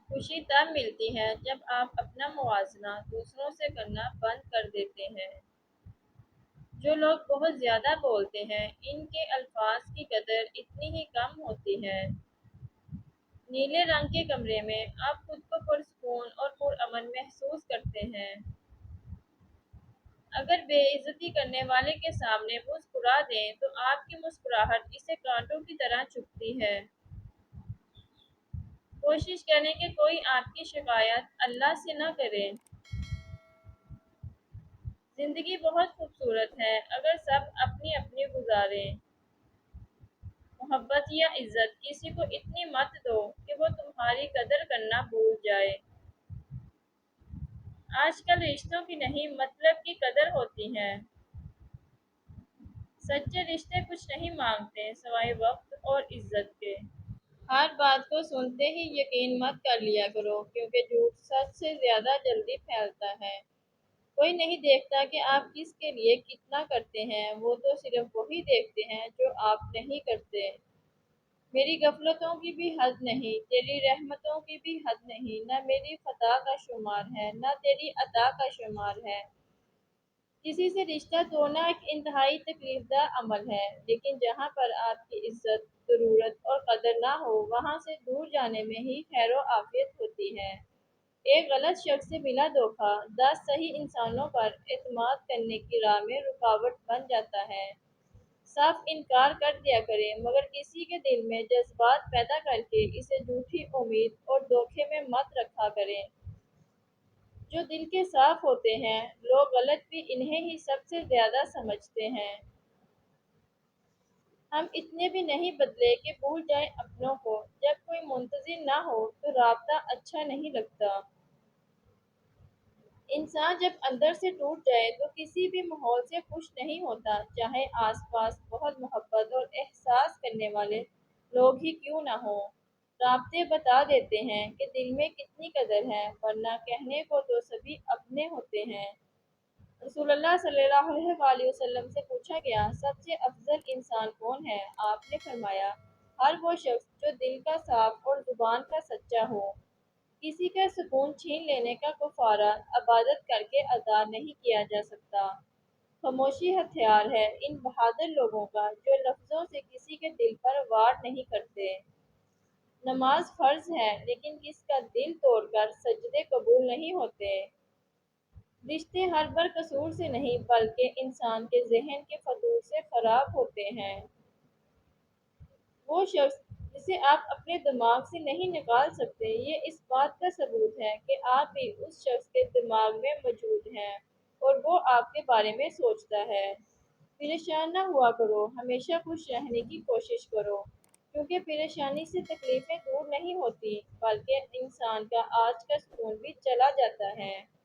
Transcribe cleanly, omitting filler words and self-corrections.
خوشی تب ملتی ہے جب آپ اپنا موازنہ دوسروں سے کرنا بند کر دیتے ہیں۔ جو لوگ بہت زیادہ بولتے ہیں ان کے الفاظ کی قدر اتنی ہی کم ہوتی ہے۔ نیلے رنگ کے کمرے میں آپ خود کو پرسکون اور پرامن محسوس کرتے ہیں۔ اگر بے عزتی کرنے والے کے سامنے مسکرا دیں تو آپ کی مسکراہٹ اسے کانٹوں کی طرح چبھتی ہے۔ کوشش کریں کہ کوئی آپ کی شکایت اللہ سے نہ کرے۔ زندگی بہت خوبصورت ہے اگر سب اپنی اپنی گزاریں۔ محبت یا عزت کسی کو اتنی مت دو کہ وہ تمہاری قدر کرنا بھول جائے۔ آج کل رشتوں کی نہیں مطلب کی قدر ہوتی ہے۔ سچے رشتے کچھ نہیں مانگتے سوائے وقت اور عزت کے۔ ہر بات کو سنتے ہی یقین مت کر لیا کرو کیونکہ جھوٹ سچ سے زیادہ جلدی پھیلتا ہے۔ کوئی نہیں دیکھتا کہ آپ کس کے لیے کتنا کرتے ہیں، وہ تو صرف وہی دیکھتے ہیں جو آپ نہیں کرتے۔ میری غفلتوں کی بھی حد نہیں، تیری رحمتوں کی بھی حد نہیں، نہ میری خطا کا شمار ہے نہ تیری عطا کا شمار ہے۔ کسی سے رشتہ توڑنا ایک انتہائی تکلیف دہ عمل ہے، لیکن جہاں پر آپ کی عزت، ضرورت اور قدر نہ ہو وہاں سے دور جانے میں ہی خیر و عافیت ہوتی ہے۔ ایک غلط شخص سے ملا دھوکہ 10 صحیح انسانوں پر اعتماد کرنے کی راہ میں رکاوٹ بن جاتا ہے۔ صاف انکار کر دیا کریں مگر کسی کے دل میں جذبات پیدا کر کے اسے جھوٹی امید اور دھوکے میں مت رکھا کریں۔ جو دل کے صاف ہوتے ہیں لوگ غلط بھی انہیں ہی سب سے زیادہ سمجھتے ہیں۔ ہم اتنے بھی نہیں بدلے کہ بھول جائیں اپنوں کو۔ جب کوئی منتظر نہ ہو تو رابطہ اچھا نہیں لگتا۔ انسان جب اندر سے ٹوٹ جائے تو کسی بھی ماحول سے خوش نہیں ہوتا، چاہے آس پاس بہت محبت اور احساس کرنے والے لوگ ہی کیوں نہ ہوں۔ رابطے بتا دیتے ہیں کہ دل میں کتنی قدر ہے، ورنہ کہنے کو تو سبھی اپنے ہوتے ہیں۔ رسول اللہ صلی اللہ علیہ وآلہ وسلم سے پوچھا گیا، سب سے افضل انسان کون ہے؟ آپ نے فرمایا، ہر وہ شخص جو دل کا صاف اور زبان کا سچا ہو۔ کسی کا سکون چھین لینے کا کفارہ عبادت کر کے ادا نہیں کیا جا سکتا۔ خاموشی ہتھیار ہے ان بہادر لوگوں کا جو لفظوں سے کسی کے دل پر وار نہیں کرتے۔ نماز فرض ہے لیکن کس کا دل توڑ کر سجدے قبول نہیں ہوتے۔ رشتے ہر بر قصور سے نہیں بلکہ انسان کے ذہن کے فتور سے خراب ہوتے ہیں۔ وہ شخص جسے آپ اپنے دماغ سے نہیں نکال سکتے، یہ اس بات کا ثبوت ہے کہ آپ بھی اس شخص کے دماغ میں موجود ہیں اور وہ آپ کے بارے میں سوچتا ہے۔ پریشان نہ ہوا کرو، ہمیشہ خوش رہنے کی کوشش کرو، کیونکہ پریشانی سے تکلیفیں دور نہیں ہوتی بلکہ انسان کا آج کا سکون بھی چلا جاتا ہے۔